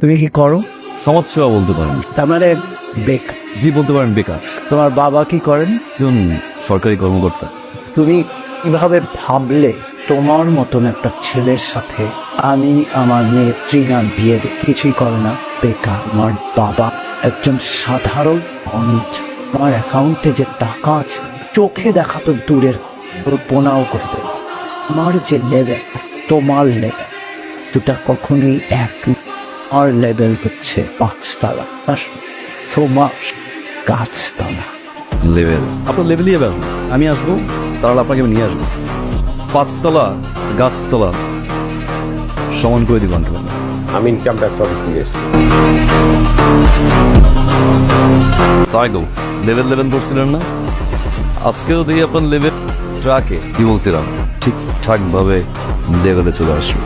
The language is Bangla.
তুমি কি করো? সমাজসেবা বলতে পারেন। তার মানে বেকার? জি, বলতে পারেন বেকার। তোমার বাবা কি করেন? একজন সরকারি কর্মকর্তা। তুমি কিভাবে ভাবলে তোমার মতন একটা ছেলের সাথে আমি আমার মেয়ে ট্রিনার বিয়ে দেব? কিছুই করে না, বেকার। আমার বাবা একজন সাধারণ মানুষ। আমার অ্যাকাউন্টে যে টাকা আছে চোখে দেখা তো দূরের, কল্পনাও করতে পারো না। আমার যে লেভেল তোমার লেভেল দুটা কখনোই এক না। আমার লেভেল হচ্ছে 5 তলা আর তোমার গাছতলা। লেভেল আপনার লেভেলই এবার আমি আসবো, তাহলে আপনাকে আমি নিয়ে আসবো। 5 তলা গাছতলা সমান করে দিব আঙ্কেল। আমি ইনকাম ট্যাক্স অফিস থেকে এসেছি। সাইগো লেভেল করছিলেন না? আজকেও দেখি আপনার লেভেল ট্রাকে কি বলছিলাম ঠিকঠাক ভাবে লেভেলে চলে আসবে।